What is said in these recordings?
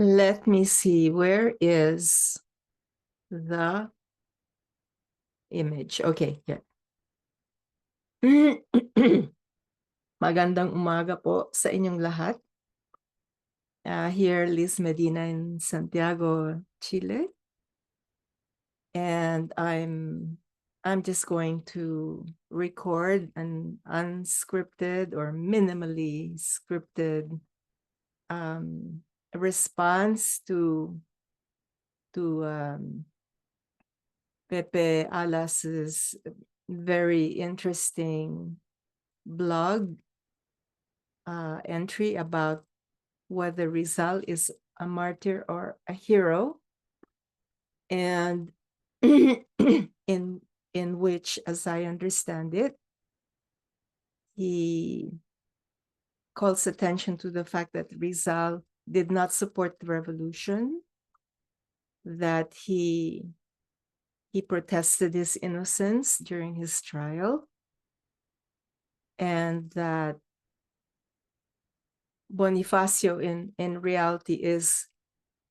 Let me see, where is the image? Okay, yeah. Magandang umaga po sa inyong lahat. Here, Liz Medina in Santiago, Chile. And I'm just going to record an unscripted or minimally scripted response to Pepe Alas's very interesting blog entry about whether Rizal is a martyr or a hero, and in which, as I understand it, he calls attention to the fact that Rizal did not support the revolution, that he protested his innocence during his trial, and that Bonifacio in reality is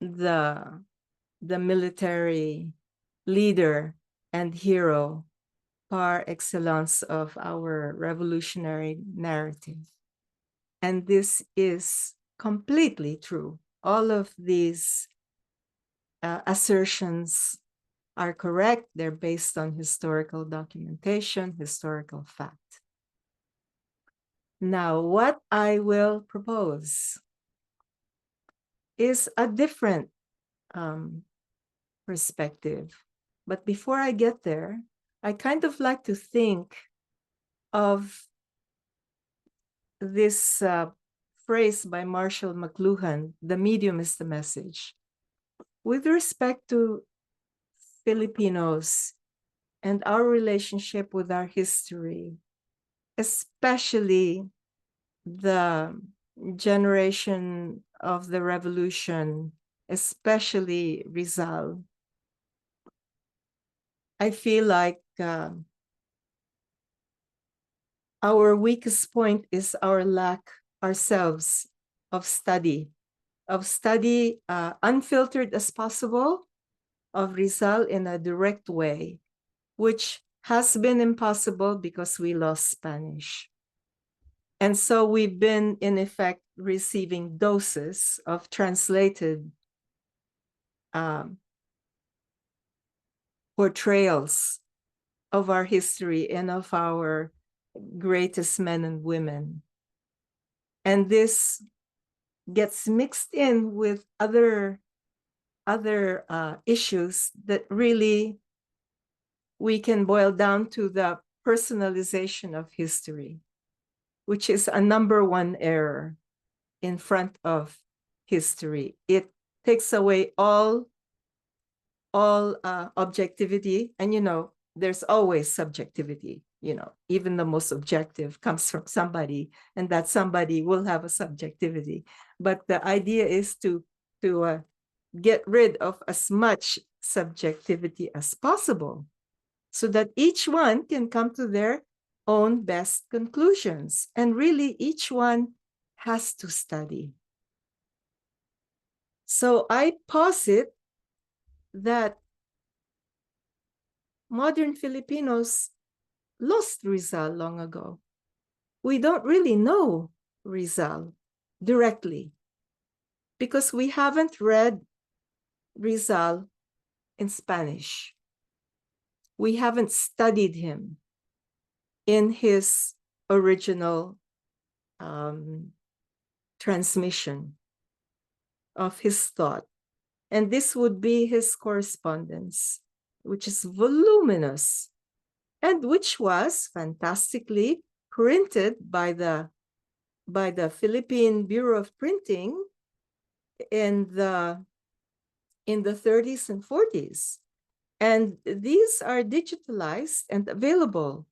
the military leader and hero par excellence of our revolutionary narrative. And this is completely true. All of these assertions are correct. They're based on historical documentation, historical fact. Now, what I will propose is a different perspective. But before I get there, I kind of like to think of this phrase by Marshall McLuhan, "The medium is the message," with respect to Filipinos and our relationship with our history, especially the generation of the revolution, especially Rizal. I feel like our weakest point is our lack ourselves of study, unfiltered as possible, of Rizal in a direct way, which has been impossible because we lost Spanish. And so we've been, in effect, receiving doses of translated portrayals of our history and of our greatest men and women. And this gets mixed in with other issues that really we can boil down to the personalization of history, which is a number one error in front of history. It takes away all objectivity, and there's always subjectivity. Even the most objective comes from somebody, and that somebody will have a subjectivity. But the idea is to get rid of as much subjectivity as possible, so that each one can come to their own best conclusions. And really, each one has to study. So I posit that modern Filipinos lost Rizal long ago. We don't really know Rizal directly because we haven't read Rizal in Spanish. We haven't studied him in his original transmission of his thought. And this would be his correspondence, which is voluminous and which was fantastically printed by the Philippine Bureau of Printing in the 30s and 40s. And these are digitalized and available.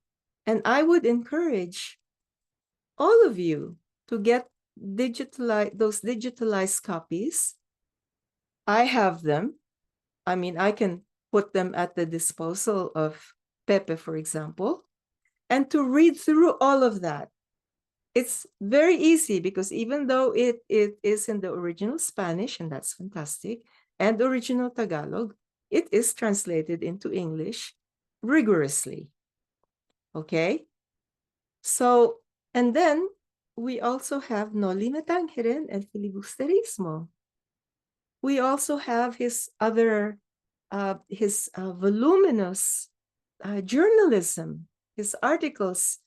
And I would encourage all of you to get those digitalized copies. I have them. I mean, I can put them at the disposal of Pepe, for example, and to read through all of that. it's very easy because even though it is in the original Spanish, and that's fantastic, and original Tagalog, it is translated into English rigorously. Okay? So, and then we also have Noli Me Tangere and Filibusterismo. We also have his other, voluminous journalism, his articles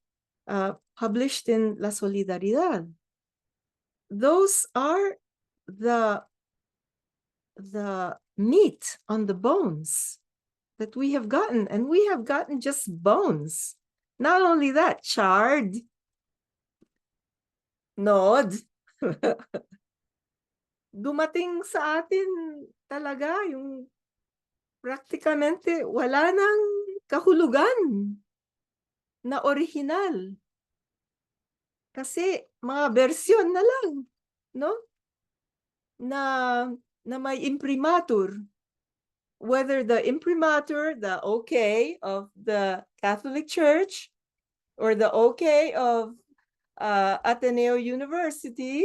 published in La Solidaridad. Those are the meat on the bones that we have gotten, and we have gotten just bones. Not only that, charred, nod. Dumating sa atin talaga yung praktikamente wala nang kahulugan na orihinal. Kasi mga bersyon na lang, no? Na may imprimatur. Whether the imprimatur, the okay of the Catholic Church, or the okay of Ateneo University,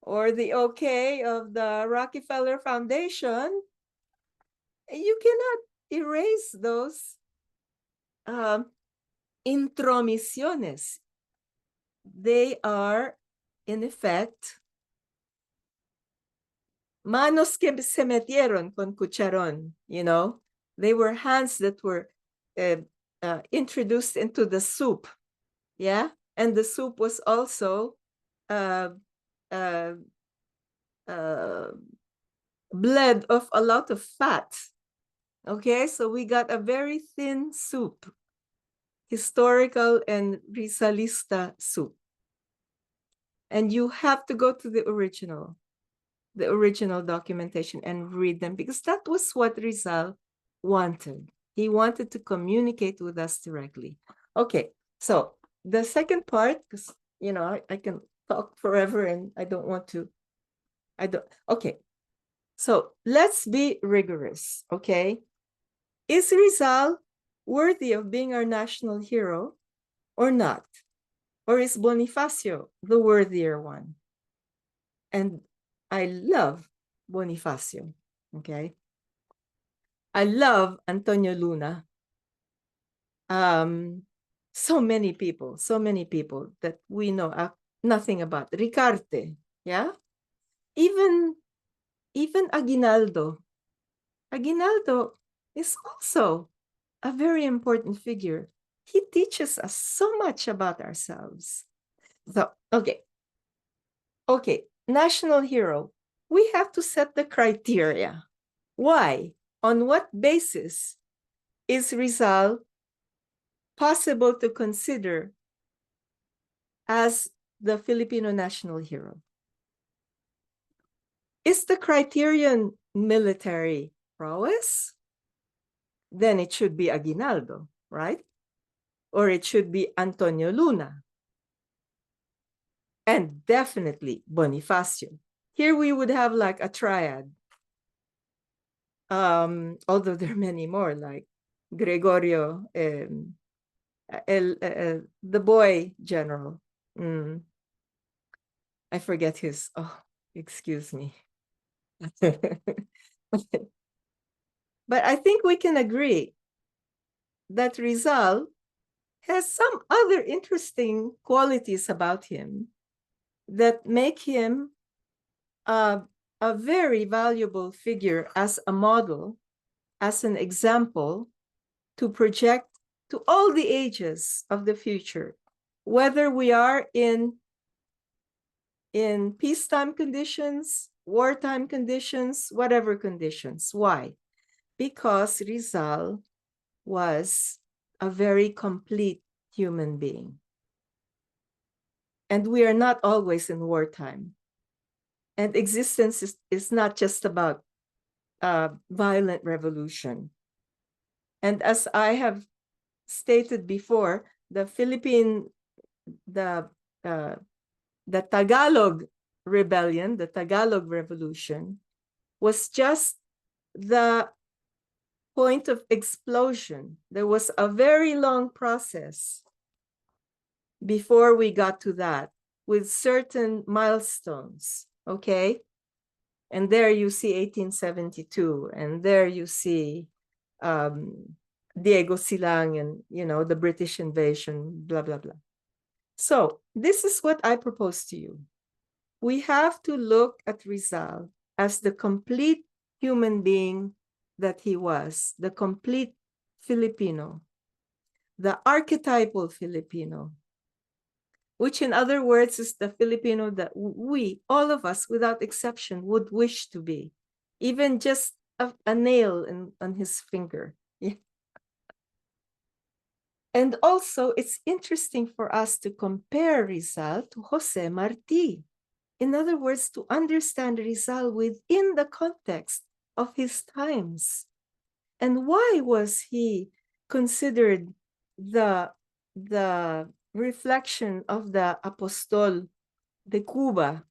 or the okay of the Rockefeller Foundation, you cannot erase those intromisiones. They are, in effect, manos que se metieron con cucharon, you know? They were hands that were introduced into the soup, yeah? And the soup was also bled of a lot of fat. Okay, so we got a very thin soup, historical and Rizalista soup. And you have to go to the original documentation and read them, because that was what Rizal wanted. He wanted to communicate with us directly. Okay, so the second part, because you know I can talk forever and I don't want to. Okay, so let's be rigorous. Okay, is Rizal worthy of being our national hero or not? Or is Bonifacio the worthier one? And I love Bonifacio, okay? I love Antonio Luna. So many people that we know nothing about. Ricarte, yeah? Even Aguinaldo. Aguinaldo is also a very important figure. He teaches us so much about ourselves. So, okay, national hero. We have to set the criteria. Why? On what basis is Rizal possible to consider as the Filipino national hero? Is the criterion military prowess? Then it should be Aguinaldo, right? Or it should be Antonio Luna. And definitely Bonifacio. Here we would have like a triad. Although there are many more, like Gregorio, the boy general. I forget his, excuse me. But I think we can agree that Rizal has some other interesting qualities about him that make him a very valuable figure as a model, as an example to project to all the ages of the future, whether we are in peacetime conditions, wartime conditions, whatever conditions. Why? Because Rizal was a very complete human being. And we are not always in wartime. And existence is not just about violent revolution. And as I have stated before, the Tagalog rebellion, the Tagalog revolution, was just the point of explosion. There was a very long process before we got to that, with certain milestones, okay? And there you see 1872, and there you see Diego Silang and, the British invasion, blah, blah, blah. So this is what I propose to you. We have to look at Rizal as the complete human being that he was, the complete Filipino, the archetypal Filipino, which in other words is the Filipino that we, all of us without exception, would wish to be, even just a nail on his finger. Yeah. And also, it's interesting for us to compare Rizal to Jose Marti. In other words, to understand Rizal within the context of his times. And why was he considered the reflection of the Apostol de Cuba?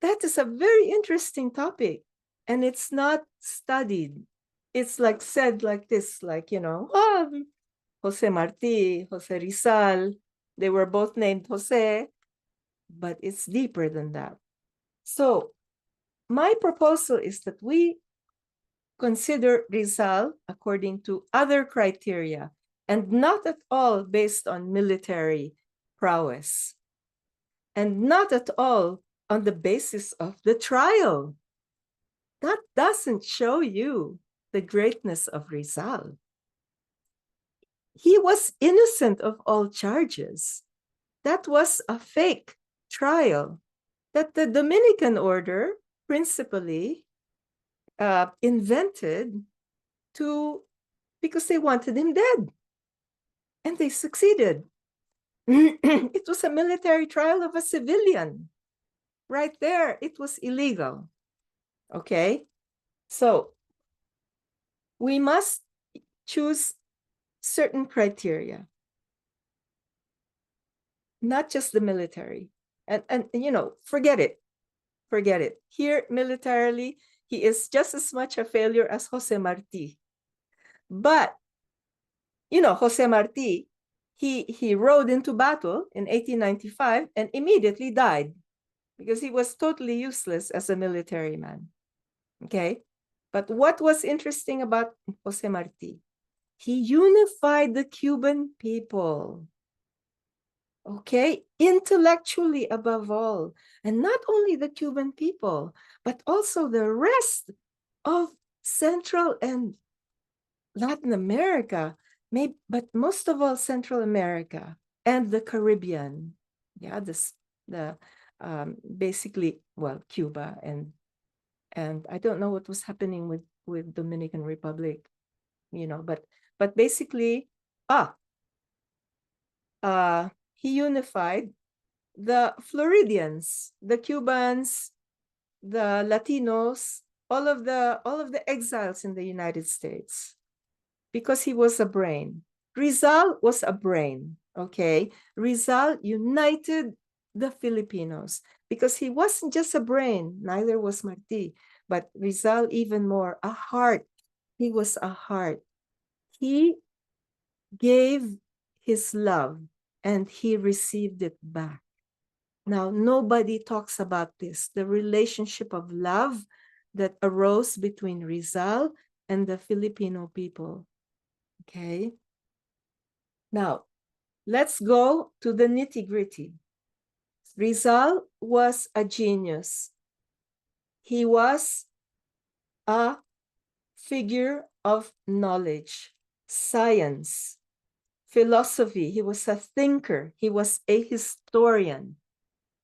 That is a very interesting topic, and it's not studied. It's like said like this, like, Jose Marti, Jose Rizal, they were both named Jose, but it's deeper than that. So my proposal is that we consider Rizal according to other criteria and not at all based on military prowess, and not at all on the basis of the trial. That doesn't show you the greatness of Rizal. He was innocent of all charges. That was a fake trial that the Dominican order principally invented because they wanted him dead. And they succeeded. It was a military trial of a civilian. Right there, it was illegal. Okay? So we must choose certain criteria, not just the military. And forget it. Forget it. Here, militarily, he is just as much a failure as Jose Marti. But, Jose Marti, he rode into battle in 1895 and immediately died because he was totally useless as a military man. Okay? But what was interesting about Jose Marti? He unified the Cuban people. Okay? Intellectually above all. And not only the Cuban people, but also the rest of Central and Latin America, but most of all Central America and the Caribbean. Yeah, basically, well, Cuba and I don't know what was happening with Dominican Republic, but basically, he unified the Floridians, the Cubans, the Latinos, all of the exiles in the United States, because he was a brain. Rizal was a brain, okay? Rizal united the Filipinos because he wasn't just a brain, neither was Marti, but Rizal even more, a heart. He was a heart. He gave his love and he received it back. Now, nobody talks about this, the relationship of love that arose between Rizal and the Filipino people. Okay. Now, let's go to the nitty-gritty. Rizal was a genius. He was a figure of knowledge, science, philosophy. He was a thinker. He was a historian.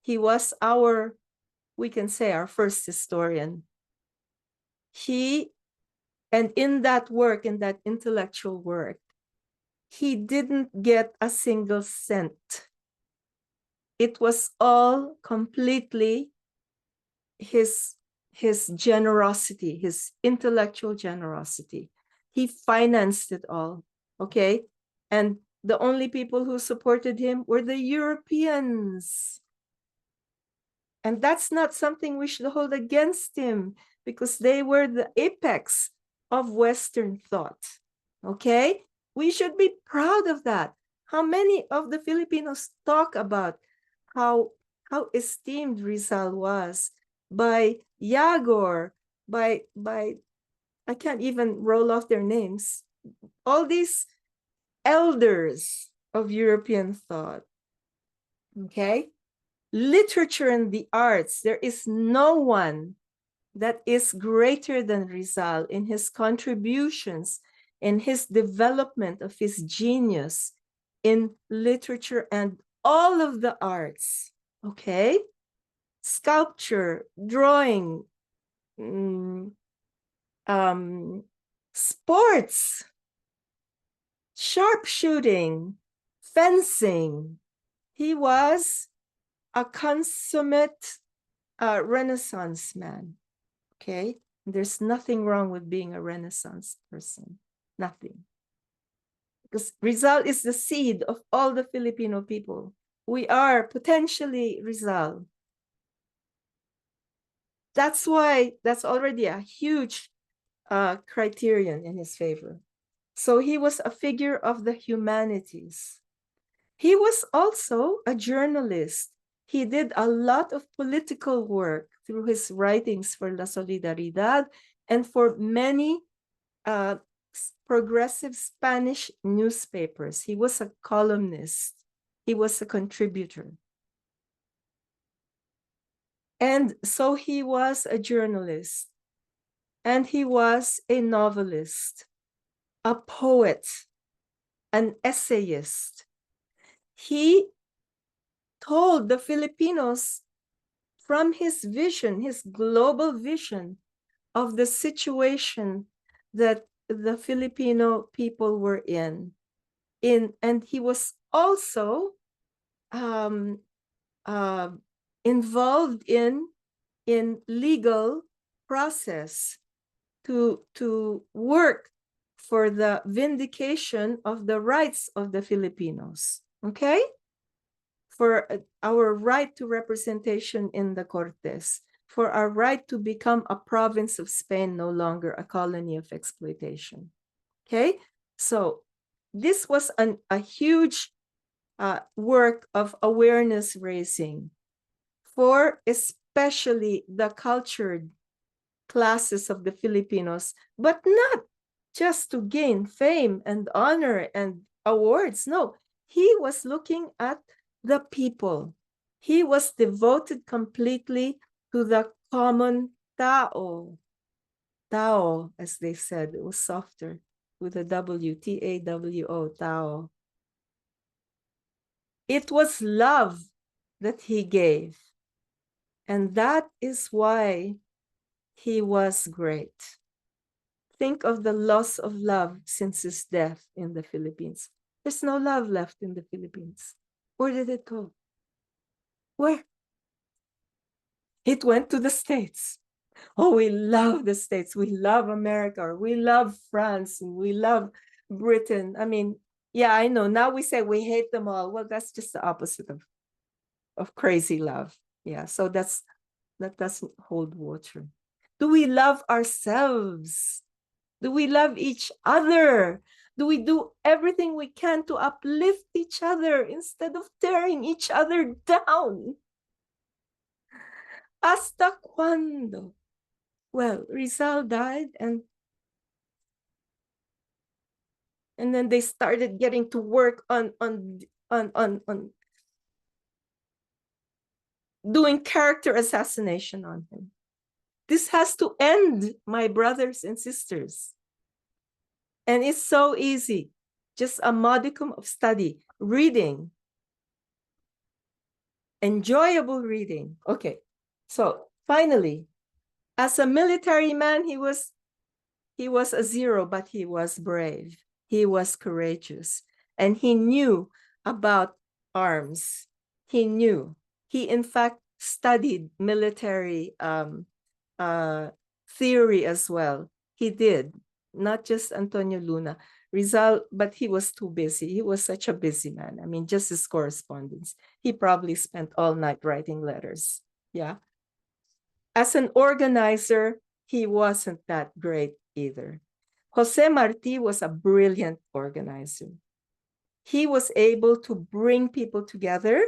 He was we can say, our first historian. And in that work, in that intellectual work, he didn't get a single cent. It was all completely his generosity, his intellectual generosity. He financed it all, okay? And the only people who supported him were the Europeans. And that's not something we should hold against him, because they were the apex of Western thought, okay? We should be proud of that. How many of the Filipinos talk about how esteemed Rizal was by Yagor, by I can't even roll off their names. All these elders of European thought. Okay? Literature and the arts, there is no one that is greater than Rizal in his contributions, in his development of his genius in literature and all of the arts. Okay? Sculpture, drawing, sports, sharpshooting, fencing. He was a consummate Renaissance man. Okay? There's nothing wrong with being a Renaissance person. Nothing. Because Rizal is the seed of all the Filipino people. We are potentially Rizal. That's why that's already a huge criterion in his favor. So he was a figure of the humanities. He was also a journalist. He did a lot of political work through his writings for La Solidaridad and for many progressive Spanish newspapers. He was a columnist. He was a contributor. And so he was a journalist, and he was a novelist, a poet, an essayist. He told the Filipinos from his vision, his global vision of the situation that the Filipino people were in. And he was also involved in legal process to work for the vindication of the rights of the Filipinos. Okay? For our right to representation in the Cortes, for our right to become a province of Spain, no longer a colony of exploitation. Okay? So this was a huge work of awareness raising for especially the cultured classes of the Filipinos, but not just to gain fame and honor and awards. No, he was looking at the people. He was devoted completely to the common tao. Tao, as they said, it was softer with a W, T-A-W-O, tao. It was love that he gave. And that is why he was great. Think of the loss of love since his death in the Philippines. There's no love left in the Philippines. Where did it go? Where? It went to the States. Oh, we love the States. We love America. Or we love France. And we love Britain. I mean, yeah, I know. Now we say we hate them all. Well, that's just the opposite of crazy love. Yeah, so that doesn't hold water. Do we love ourselves? Do we love each other? Do we do everything we can to uplift each other instead of tearing each other down? ¿Hasta cuándo? Well, Rizal died, and then they started getting to work on doing character assassination on him. This has to end, my brothers and sisters. And it's so easy. Just a modicum of study, reading, enjoyable reading. Okay, so finally, as a military man, he was a zero, but he was brave. He was courageous, and he knew about arms. He knew. He, in fact, studied military theory as well. He did, not just Antonio Luna. Rizal, but he was too busy. He was such a busy man. I mean, just his correspondence. He probably spent all night writing letters. Yeah. As an organizer, he wasn't that great either. Jose Marti was a brilliant organizer. he was able to bring people together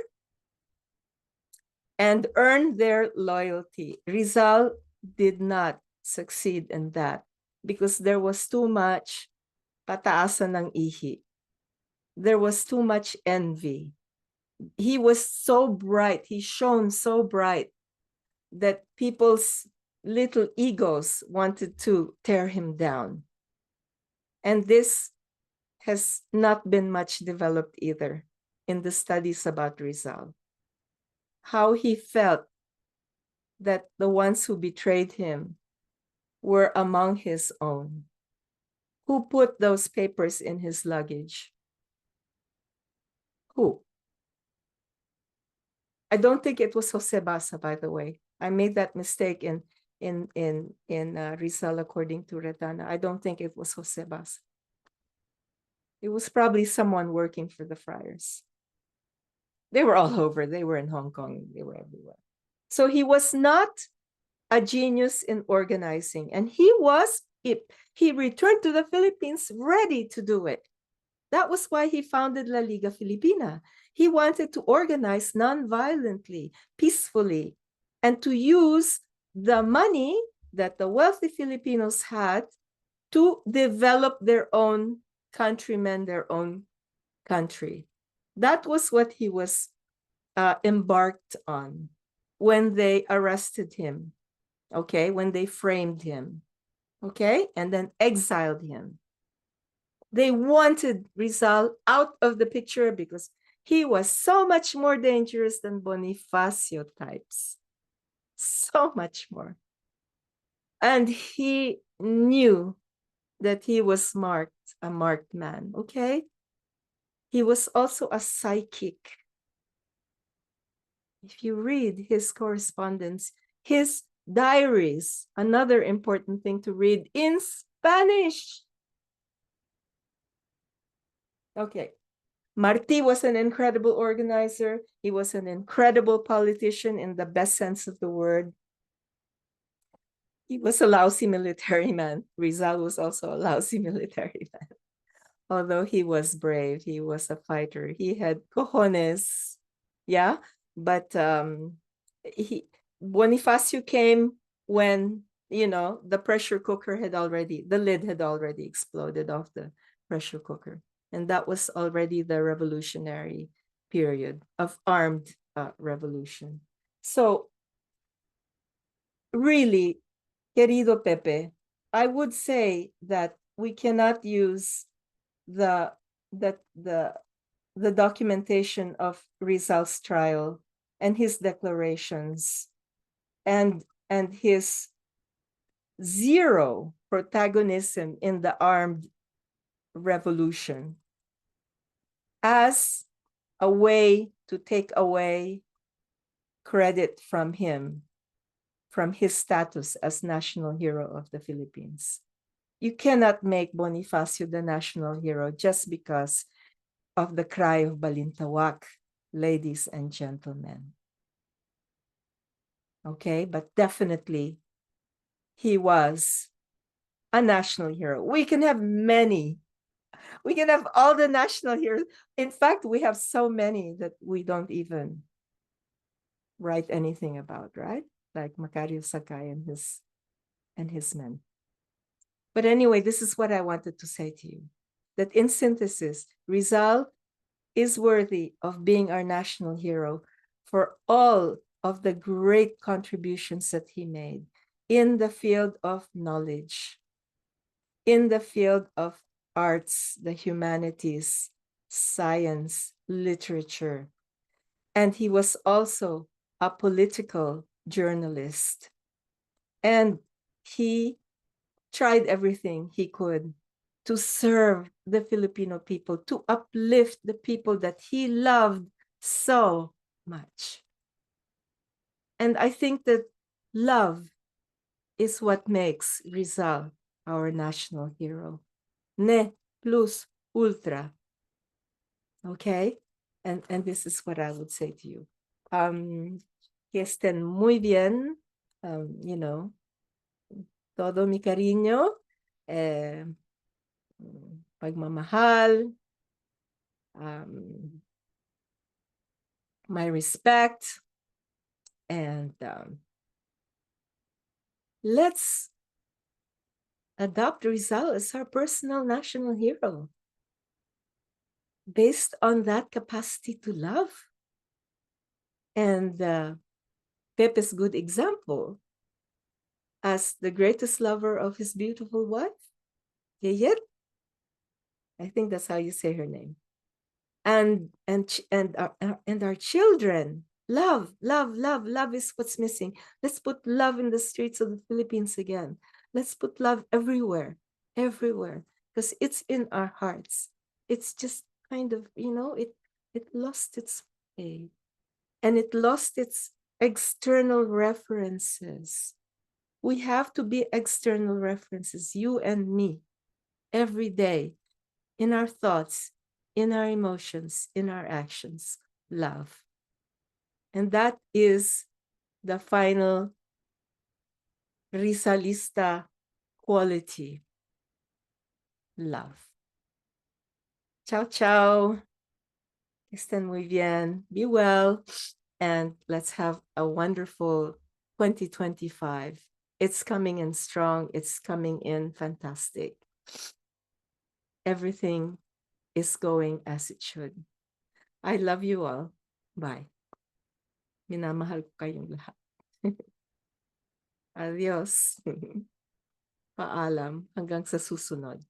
and earn their loyalty. Rizal did not succeed in that because there was too much pataasan ng ihi. There was too much envy. He was so bright, he shone so bright that people's little egos wanted to tear him down. And this has not been much developed either in the studies about Rizal. How he felt that the ones who betrayed him were among his own. Who put those papers in his luggage? Who? I don't think it was Jose Basa, by the way. I made that mistake in Rizal according to Retana. I don't think it was Jose Basa. It was probably someone working for the friars. They were all over. They were in Hong Kong. They were everywhere. So he was not a genius in organizing, and he returned to the Philippines ready to do it. That was why he founded La Liga Filipina. He wanted to organize non-violently, peacefully, and to use the money that the wealthy Filipinos had to develop their own countrymen, their own country. That was what he was embarked on when they arrested him, okay, when they framed him, okay, and then exiled him. They wanted Rizal out of the picture because he was so much more dangerous than Bonifacio types. So much more. And he knew that he was a marked man, okay? He was also a psychic. If you read his correspondence, his diaries, another important thing to read in Spanish. Okay. Martí was an incredible organizer. He was an incredible politician in the best sense of the word. He was a lousy military man. Rizal was also a lousy military man. Although he was brave, he was a fighter. He had cojones, yeah. But Bonifacio came when the pressure cooker the lid had already exploded off the pressure cooker, and that was already the revolutionary period of armed revolution. So, really, querido Pepe, I would say that we cannot use the documentation of Rizal's trial and his declarations and his zero protagonism in the armed revolution as a way to take away credit from him, from his status as national hero of the Philippines. You cannot make Bonifacio the national hero just because of the cry of Balintawak, ladies and gentlemen. Okay, but definitely he was a national hero. We can have many. We can have all the national heroes. In fact, we have so many that we don't even write anything about, right? Like Macario Sakay and his men. But anyway, this is what I wanted to say to you. That in synthesis, Rizal is worthy of being our national hero for all of the great contributions that he made in the field of knowledge, in the field of arts, the humanities, science, literature. And he was also a political journalist. And he tried everything he could to serve the Filipino people, to uplift the people that he loved so much. And I think that love is what makes Rizal our national hero. Ne plus ultra. Okay? And this is what I would say to you. Que estén muy bien. Todo mi cariño. Pagmamahal, um, my respect, and let's adopt Rizal as our personal national hero based on that capacity to love. And Pepe's good example as the greatest lover of his beautiful wife, Yeyet. I think that's how you say her name. And our children. Love, love, love, love is what's missing. Let's put love in the streets of the Philippines again. Let's put love everywhere, everywhere, because it's in our hearts. It's just kind of, it lost its way, and it lost its external references. We have to be external references, you and me, every day, in our thoughts, in our emotions, in our actions. Love. And that is the final Rizalista quality. Love. Ciao, ciao. Estén muy bien. Be well. And let's have a wonderful 2025. It's coming in strong. It's coming in fantastic. Everything is going as it should. I love you all. Bye. Minamahal ko kayong lahat. Adios. Paalam. Hanggang sa susunod.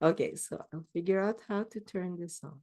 Okay, so I'll figure out how to turn this off.